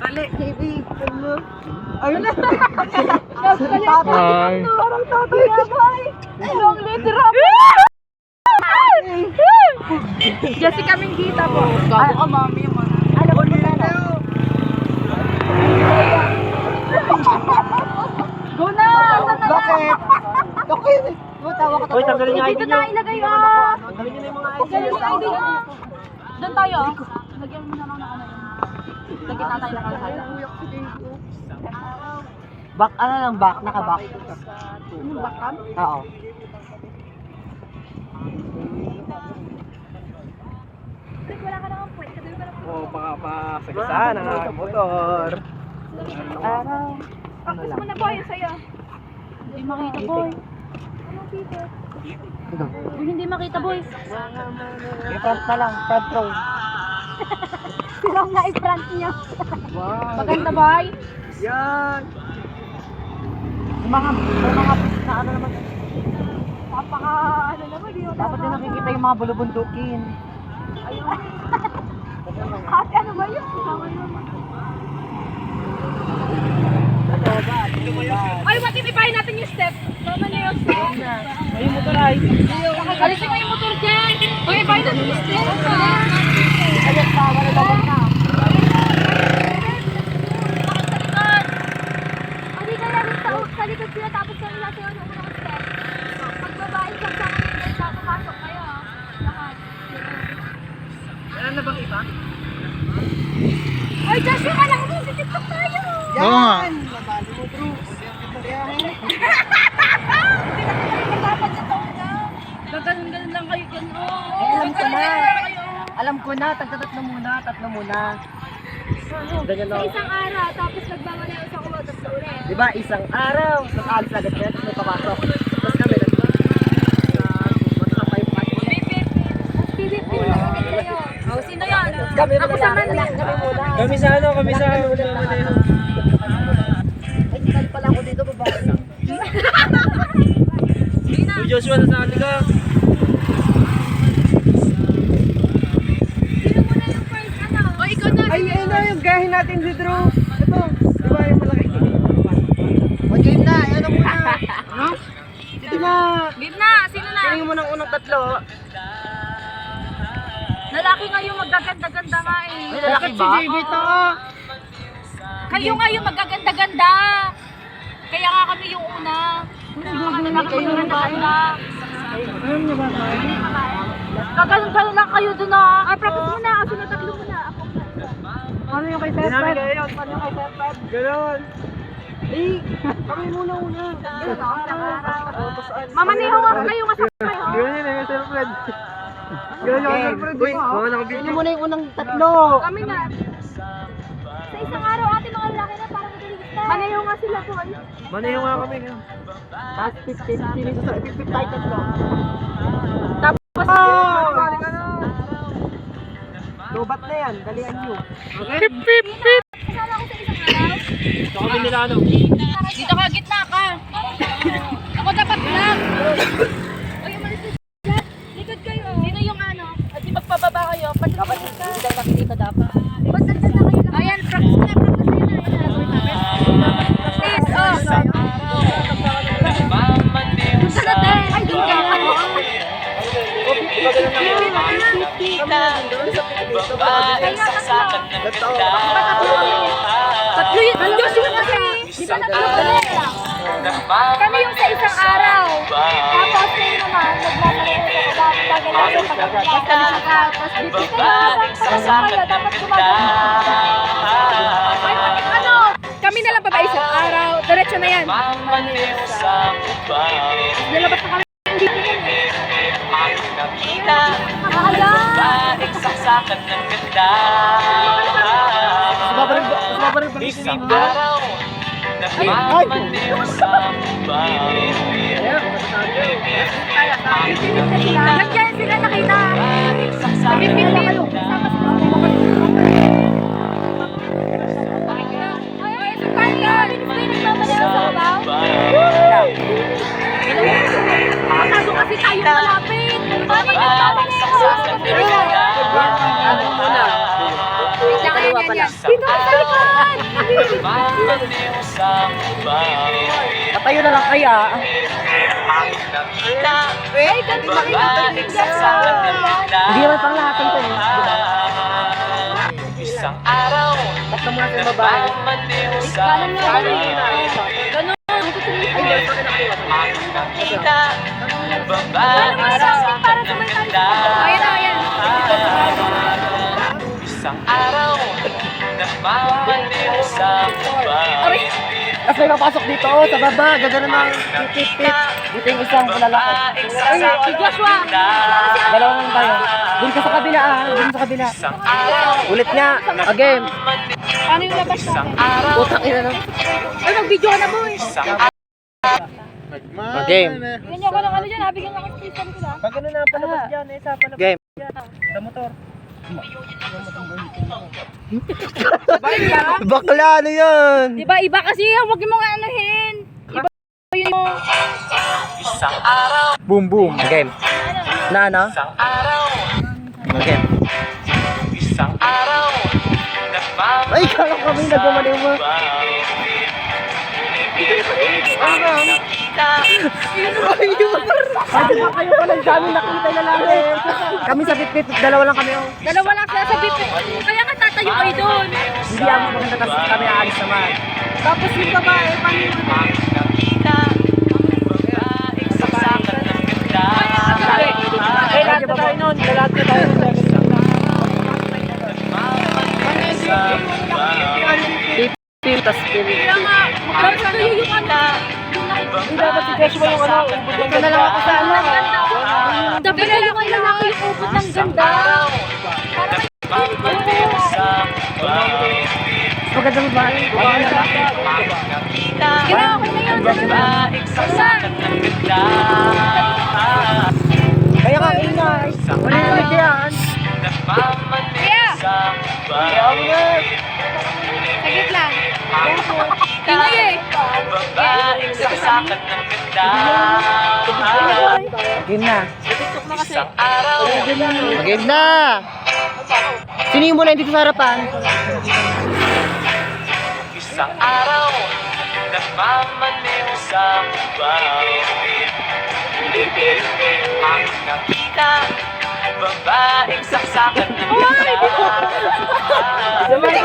Sali, KB. Ayun na. Ay. Parang tatay na, boy. Long letter up. Jessica Mingita po. Gago ka, mami. Alam ko na. Go na! Bakit? Bakit? Tawa ka. Uy, tanggalin niyo ID Dito niyo. na ilagay ah. Tanggalin niyo na yung mga ID. Tanggalin yung ID niyo. Doon tayo. Lagyan mo na lang ng ano yun. Lagyan na tayo ng kalsada. Back, ano lang back? Naka-back. Back cam? Oo. Wala ka naman point. Sabi mo na Oo, baka pasagasaan ang aking motor. Araw. Ano lang? Muna boy, sa'yo. Hindi makita boy. Anong Peter? Hindi makita boy. I-front na lang. Front row. Silang na i-front niya. Wow. Maganda boy. Yan. Yung mga piece na ano naman. Napaka ano naman yun. Dapat din nakikita yung mga bulubundukin. Ayun. Ate ano ba yun? Tama yun. Ay, matipipahin natin yung step. Tama na yung step. May motor ay. Alisin mo yung motor dyan. Matipipahin natin yung step. Ayun pa, wala naman na. Hindi kaya rin sa likod sila tapos sa nila sa'yo ng unang step. Pag babae sa kanila na pumasok kayo. Lahat. Wala na bang iba? Ay, Joshua ka lang. Mag-tiktok tayo. Oo nga. Nabalo mo, bro. Gaganon lang kayo dyan. Alam ko na. Alam ko na. Tatlo muna. Ganyan Sa lang. isang araw, tapos nagbabalayo sa kulo, tapos ulit. Diba, isang araw. Tapos alis agad kaya, tapos may papasok. Tapos kami, PVP na agad kayo. Oh, sino yan? kami Ako sa Manila. Kami muna. Kami sa ano? Ay, tikal pala ako dito, babae. Uy, Joshua, nasaan ka? Sino muna yung first ano? O, ikaw na. Ay, ayun na yung gahin natin si Drew. Ito, diba yung malaki? O, game na. Ayun na muna. Sige na. Game na. Sino na? Tingin mo ng unang tatlo. Lalaki nga yung magaganda-ganda nga eh. Ay, lalaki ba? Si JB to. Kayo nga yung magaganda-ganda. Kaya nga kami yung una. Lalaki yung magaganda. Ayun niya ba tayo? Gaganon lang kayo dun ah. Practice muna. Ako na tatlo muna. Ako. Ano yung kay Hindi namin Seth? kaya yun. Ano yung kay Seth? Ganon. Eh, kami muna. Mamaneho nga kayo masama kayo. Ganon yun eh, self-read. Ganon yung self-read. Uy, mga Sino nakabidyo. muna yung unang tatlo? Kami na. Sa isang araw ate mga lalaki na parang madaling style. Maneho nga sila po. Manayo nga kami. Tapos 50 dito sa 50 tayo tatlo. Tapos Lobat na yan, dalian nyo. Okay? Pip, pip, pip. kasama ko sa isang araw. Ito kami nila ano. Dito ka, gitna ka. Ako dapat lang. Oy, umalis ka dyan. Likod kayo. Sino yung ano? At di magpababa kayo. Pagkapalit ka. Hindi tayo nakikita dapat. Ba't nagdala kayo lang? Ayan, practice na. Please, oh. Doon ka na, te. Ay, doon ka. Tatlo yun. Joshua kasi. Di ba tatlo ulit? Kami yung sa isang araw. Tapos kayo naman, nagmamalayo sa kababagay sa pagkakita. Tapos dito kayo, dapat gumagawa. Ay, ano? Kami na lang pa ba isang araw? Diretso na yan. Nalabas na kami. Hindi ko yan. Sumabaril ba rin si Linda? Nandiyan sila nakita. Pipipil. Sama sila. Ay, so kaya bilis kayo nagmamalayo sa kabaw? Nakatago kasi tayo malapit. Paano nagmamalayo? Ano muna? Wait lang, ayan, yan, Dito ka sa likod! Patayo na lang kaya. Ay, ganito ba? Hindi naman pang lahat ng eh. Isang araw Ba't na muna sa babae? Kanan nga ba eh? Ganun. nakita Paano mo sa akin para sa may tayo? Ayan na, ayan. Isang araw nagmamaliw sa babae. Tapos may papasok dito sa baba. Gagano ng pipit-pit. Dito yung isang lalaki. Ay, si Joshua. Dalawa lang tayo. Doon ka sa kabila ah. Doon sa kabila. Isang araw Ulit nga. Again. Paano yung labas natin? Putang ina no. Ay, mag-video ka na boy. Isang Game. Bigyan niyo ako ng ano dyan ha. Bigyan niyo ako ng station ko ha. Pag ano na palabas dyan. Isa palabas game. Sa motor. Bakla ano yun? Diba, iba kasi. Huwag mo nga anuhin. Iba yun mo. isang araw Boom boom. Game. Na ano? isang araw Game. isang araw nagmamaliw Ay, kala ko kami nagmamaliw mo. Ay, ba kayo pala sa amin nakita na lang eh. Kami sa pipit, dalawa lang kami. Oh. Dalawa lang sila sa bipit. Kaya nga tatayo kayo doon. Hindi ako maganda tapos kami aalis naman. Tapos yung babae, paano yung Ay, lahat na tayo nun. Lahat na tayo nun. Pipit, tas pipit. Kaya nga, magkakaroon yung ano. Hindi dapat si Joshua yung ano. Ito na lang ako sa ano. Dapat na lang yung lalaki yung ubod ng ganda. Magandang bahay. Ginawa ko na yun. Kaya ka ingay. Wala naman yan. Kaya, sagit lang. Ingay eh. Game na. Isang araw Game na. Sino yung muna dito sa harapan? isang araw nagmamaliw sa babae. Ang nakita babaeng saksakan ng Sabay,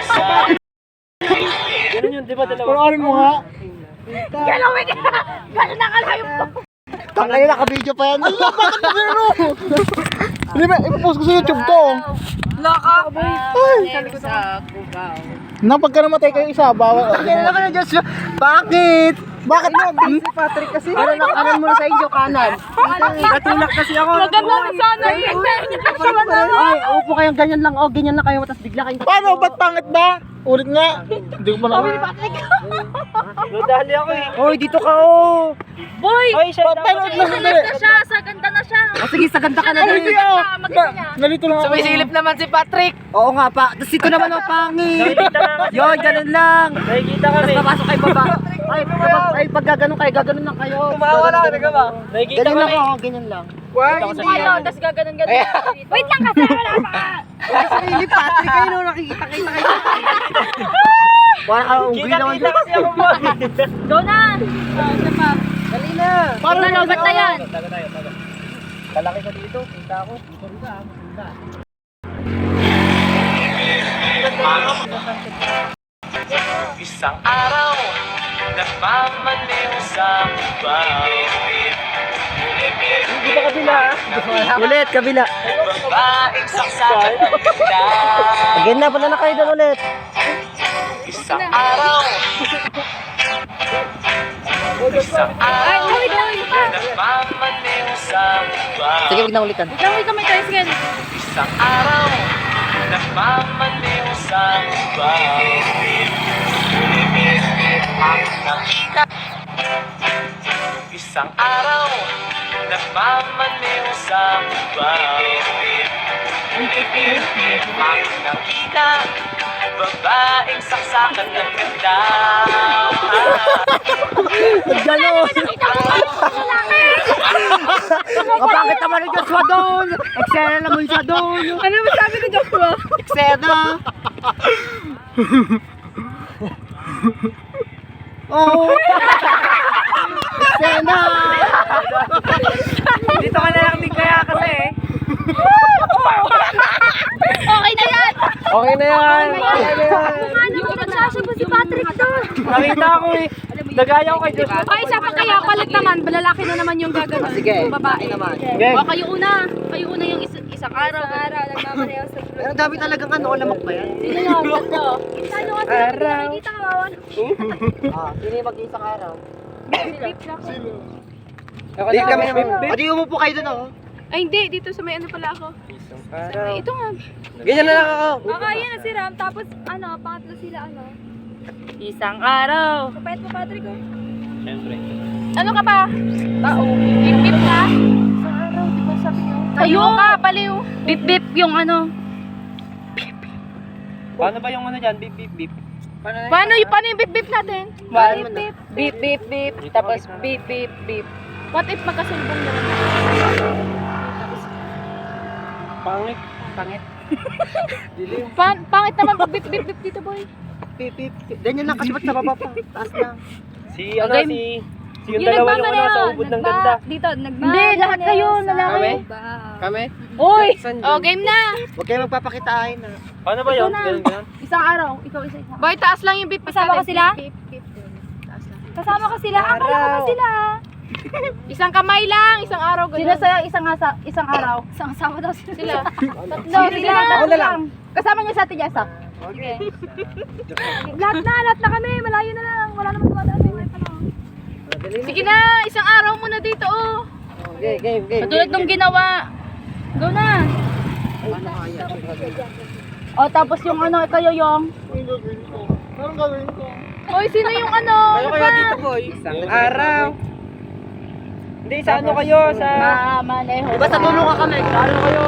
sabay. Ganun yun, di ba dalawa? Panoorin mo nga. Galawin ka. Gano'n na kalayo ko. Tangay na, ka-video pa yan. Allah, bakit na gano'n? Hindi ba, ipopost ko sa YouTube to. Laka. Napag ka namatay kayo isa, bawal. Kaya naman na Diyos. Bakit? Bakit mo? Si Patrick kasi. Kanan mo na sa inyo, kanan. Natulak kasi ako. Maganda na sana. Ay, upo kayong ganyan lang. Oh, ganyan lang kayo. Tapos bigla kayong... Paano? Ba't pangit ba? Ulit nga. Hindi ko pa na... Nadali ako eh. Hoy, dito ka oh. Boy! Pero Sa na siya. Sa ganda na siya. Oh, sige, sa ganda ka na din. Mag-isa niya. Nalito lang ako. Sumisilip naman si Patrick. Oo nga pa. Tapos ito naman ang pangit. Yun, ganun lang. Nakikita Tapos papasok kayo baba. Ay, pag gaganon kayo, gaganon lang kayo. Tumawa na ka, ba? Nakikita Ganyan ko lang na ako, ganyan lang. Ano, tapos gaganon-ganon. Wait lang kasi. Wala pa. Sarili Patrick kayo nung nakikita kayo. Para ka unggoy naman. Kita kasi ako mo. Go na. Isa pa. Dali na. Para lobat na yan. Kalaki ka dito, kita ako. isang araw nagmamaliw sa babae. Hindi ba kabila? Ulit, kabila. Babaeng saksakan ng ganda. Again na, pala na kayo doon ulit. Isang araw isang Ay, araw wait lang. Wait lang. nagmamaliw sa babae. Sige, wag na ulitan. Wait lang, may tricycle. Isang araw nagmamaliw sa babae. Ang nakita isang araw nagmamaliw sa babae. Ang nakita Babaeng saksakan ng ganda. Gano'n! Kapangit naman ni Joshua doon! Eksena naman siya doon! Ano masabi ni Joshua? Eksena! Oh! Eksena! Dito ka na lang din kaya kasi eh. Okay na yan! Okay na yan! Okay na yan! Ano ba nagsasabo si Patrick doon? Nakita ko eh. Nagaya ko kay Joshua. Okay, isa pa kaya palit naman. Balalaki na naman yung gagawin. Sige, Yung babae naman. Okay. O, kayo una. Kayo una yung isang araw. Nagmamareho sa Pero ang dami talagang ano, lamok pa yan. Sino yun? Tatlo. Ano kasi Araw. nakikita ka wawan? Sino yung mag-iisang araw? Sino? Hindi kami naman. Pati umupo kayo doon oh. Ay hindi, dito sa may ano pala ako. Araw. Ito nga. Ganyan na lang ako. Yan na si Ram. Tapos pangatlo sila Isang araw. Kapayat mo Patrick oh. Siyempre. Ano ka pa? Tao. Bip-bip ka? Isang araw, di ba sabi niyo? Tayo ka, paliw. Bip-bip yung ano. Paano ba yung ano dyan? Beep, beep, beep. Paano yung bip-bip natin? Bip-bip. Bip-bip-bip. Tapos bip-bip-bip. What if magkasulbong naman? Pangit. Pangit. Pangit naman pag bip-bip-bip dito boy. Beep, beep. Ganyan lang kasi ba't sa baba pa? Taas lang. Si Okay. si yung dalawa yung ano sa ubod ng ganda. Dito, Hindi, lahat kayo, lalaki. Kami? Uy! Saan Oh, dun? game na! Huwag kayo magpapakitain ha. Paano ba yun? Ito na. Ganun. Isang araw, ikaw isa. Boy, taas lang yung bip. Kasama ko sila? Kasama ko sila. Akala ko ba sila? Isang kamay lang, isang araw. Sila sa isang araw. Isang asawa daw sila. Tatlo, sila. Ako na lang. Kasama niyo sa atin, Jessa. Okay. lahat na kami. Malayo na lang. Wala naman dumadaan. Sige na, isang araw muna dito, oh. Okay, game. Katulad nung ginawa. Go na. O, tapos yung ano, kayo yung... Anong gagawin ko? Hoy, sino yung ano? Kayo kaya dito boy? Isang araw. Hindi, sa ano kayo? Sa... Maneho. Basta tulungan kami. Sa ano kayo?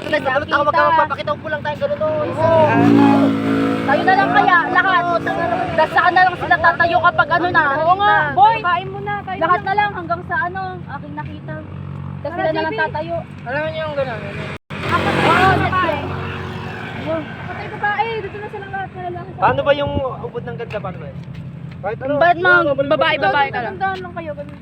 Nagpapalot ako, wag ka magpapakita. Upo lang tayo gano'n doon. Tayo na lang kaya, lahat. Tapos saan na lang sila tatayo kapag ano na. Oo nga, boy. Kain mo na. Lahat na lang hanggang sa ano, aking nakita. Tapos sila na lang tatayo. Alam niyo yung gano'n. Oo, babae. Patay babae, dito na silang lahat na lalaki. Paano ba yung ubod ng ganda? Paano ba yun? Kahit ano. Ba't babae ka lang? Tandaan lang kayo, ganun.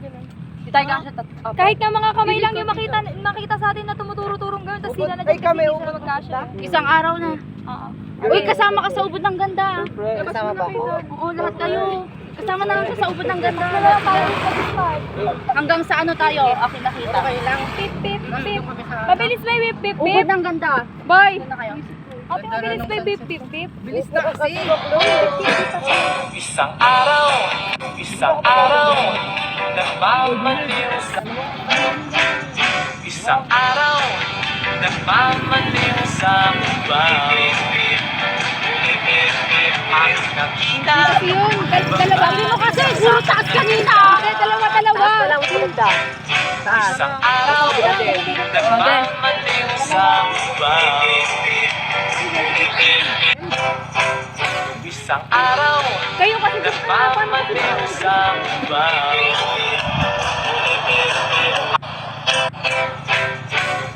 Tayo ka sa kahit nga mga kamay lang yung makita sa atin na tumuturo-turong gano'n, tapos sila na dyan kasi hindi sila magkasya. Isang araw na. Oo. Uy, kasama ka sa ubod ng ganda. Kasama ba ako? Oo, lahat kayo. Kasama na lang siya sa ubod ng ganda. Hanggang sa ano tayo, aking nakita. Okay lang. Pip, pip, pip. Mabilis ba yung pip, pip, pip? Ubod ng ganda. Boy! Ate, mabilis ba yung pip, pip, pip? Bilis na kasi. Isang araw, nagmamaliw sa... Isang araw, nagmamaliw sa mubaw. Ang nakita, Kasi yun, dalawa. Hindi mo kasi, puro taas kanina. Dalawa. isang araw, nagmamaliw sa mubaw. Isang araw, Kayo kasi gusto na nagmamaliw sa mubaw.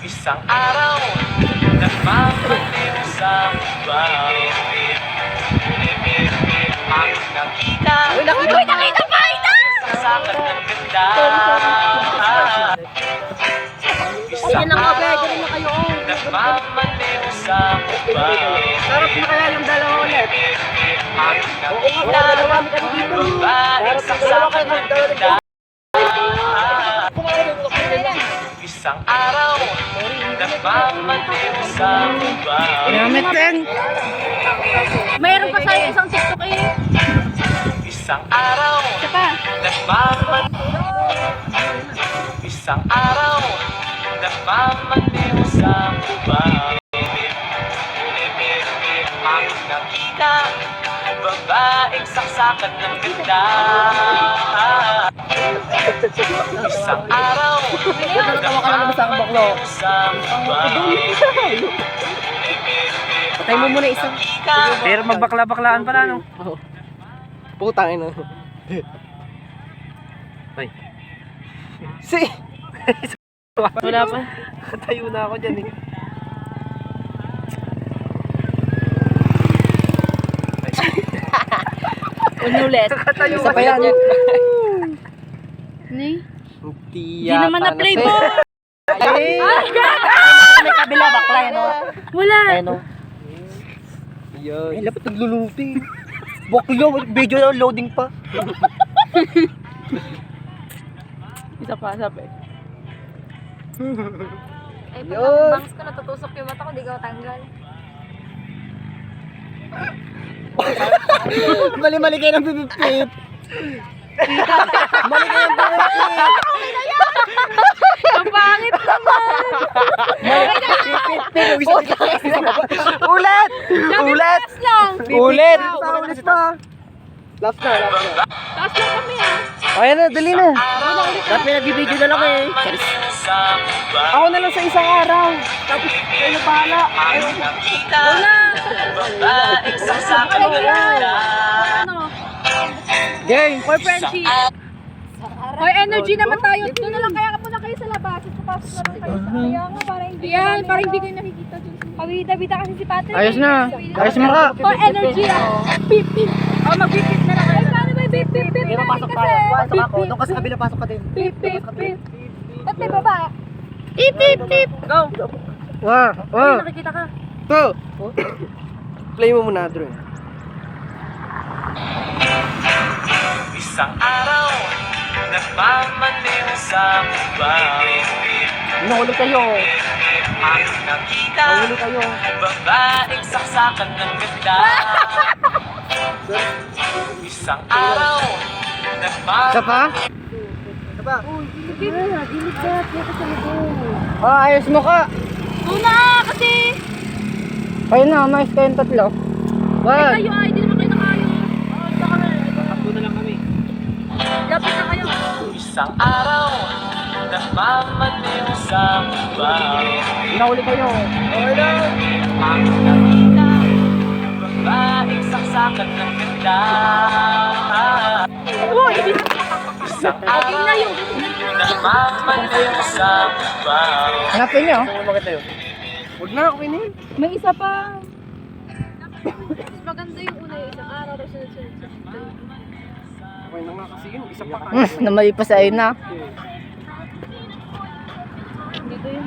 Isang araw, nagmamaliw sa mubaw. Ang nakita, Uy, nakita pa ito! saksakan ng ganda. Isang Ganyan lang kabe, araw, ganyan na kayo. nagmamaliw sa mubaw. Sarap na kaya yung dalawa ulit. Ang nakita, babaeng saksakan ng ganda. Isang araw, nagmamaliw sa mubaw. Gamit din. Mayroon pa sa'yo isang TikTok eh. Isang araw, Isa pa. Isang araw, nagmamaliw sa mubaw. Ang nakita, babaeng saksakan ng ganda. Isang araw, Natawa ka na naman sa aking baklo. sa mubaw. Patay mo muna isang. Pero magbakla-baklaan pala, no? Putang ina. Ay. Si! Wala pa. Tayo na ako dyan eh. Unulit. Isa pa yan. Ni? Hindi naman na-play mo. May kabila bakla yan o. Wala. Ayan o. Ay, lapit nagluluti. Bakla, video na loading pa. Isa pa, sabi. Ay, pag Yun. bangs ko, natutusok yung mata ko, di ka matanggal. Mali-mali kayo ng pipipip. Mali kayo ng pipipip. Ang pangit naman! Ulit! Ulit! lang! Ulit! Ulit pa. Last na, last na. Taas lang kami ah! Ayan na, dali na. Dapat nag-video na lang eh. Ako na lang sa isang araw. Tapos kayo na bahala. Ano? Game. For friendship! Hoy, energy naman tayo. Doon na lang kaya muna kayo sa labas. Papasok na lang kayo sa kaya nga, para hindi para hindi kayo nakikita dun. Pabida-bida kasi si Patrick. Ayos na. Ayos mo ka. For energy ah. Pip, pip. Oh, mag-pip na lang kayo. Paano ba yung pip, pip, pip? Pero pasok pa. Pasok ako. Doon ka sa kabila, pasok ka din. Pip, pip, pip. At may baba. Pip, pip, pip. Go. Wow. Ay, nakikita ka. Go. Play mo muna, Drew. Isang araw, nagmamaliw sa mubay. Nahuli kayo. Ang nakita, Nahuli kayo. babaeng saksakan ng ganda. Isang araw, Isa pa? Isa pa? Ah, ayos mo ka. Una kasi. Kayo na, mais kayong tatlo. One. Kayo ay, di naman kayo nakayo. Takbo na lang kami. Lapit na kayo. Isang araw, nagmamaliw sa mubay. Nahuli kayo. Okay lang. Ang nakita, babaeng saksakan ng ganda. Isang araw, nagmamaliw sa mubay. Hanapin niyo. Huwag na, okay na yun. May isa pa. Mas maganda yung una yung isang araw. Tapos sunod-sunod. Okay na nga kasi yun, isa pa kayo. Namali pa sa ayun na. Dito yun.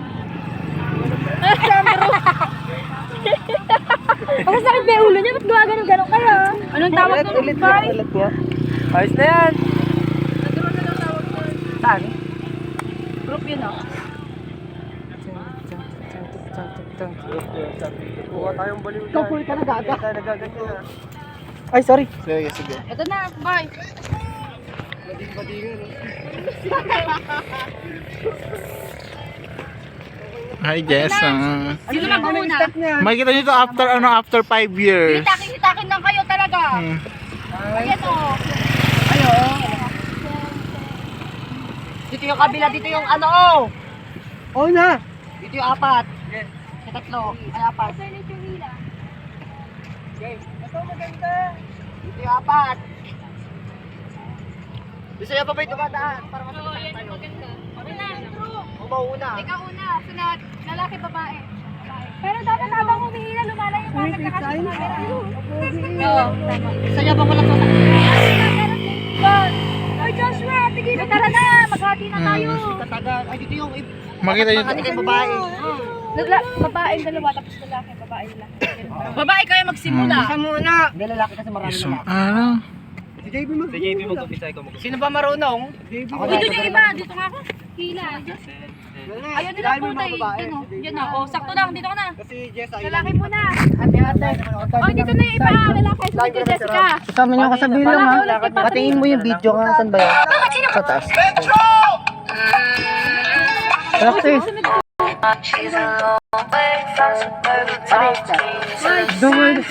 Ang sakit ba yung ulo niya? Ba't gawa ganun kaya? Anong tawag Ulit, doon? ulit nga, ulit nga. Ayos na yan. Nagkaroon na lang tawag doon. Saan? Group yun ah. Kuha tayong baliw dyan. Kapul ka na gaga. Tayo nagaganyan na. Ay, sorry. Sige, sige. Ito na, bye. Hi Jess. Sino mag-una? Makikita nyo ito after 5 years. Hitakin lang kayo talaga. Ayan o. Dito yung kabila, dito yung ano oh. Oo na. Dito yung apat. Sa tatlo. Ay, apat. Ito maganda. Dito yung apat. Gusto niya pa ba yung tumadaan? Para Oo, yan yung maganda. Okay na, true. O mauna. Ikaw una, sunod. Lalaki, babae. Pero dapat habang humihila, lumalayo pa nagkakasya sa camera. Oo, tama. Gusto niya ba walang tumadaan? Oy, Joshua, tigil. Tara na, maghati na tayo. Katagal. Ay, dito yung Makita nyo Makati ito. kay babae. Babae dalawa, tapos lalaki, babae lalaki. Babae kayo magsimula. Isa muna. Hindi, lalaki kasi marami Isang lalaki. araw. Si JB mag-umpisa, ikaw mag-umpisa. Sino ba marunong? Ako Dito yung iba, dito nga ako. Hila. Ayun nila po tayo. Yan na. Oh, sakto lang, dito ka na. Kasi Jess ay Lalaki muna. ate. Oh, dito na yung iba, lalaki. Sunod kay Jessica. Kasama niyo ako sa bilang ha. Patingin mo yung video nga. Saan ba yan? Sa taas. Practice. Don't worry.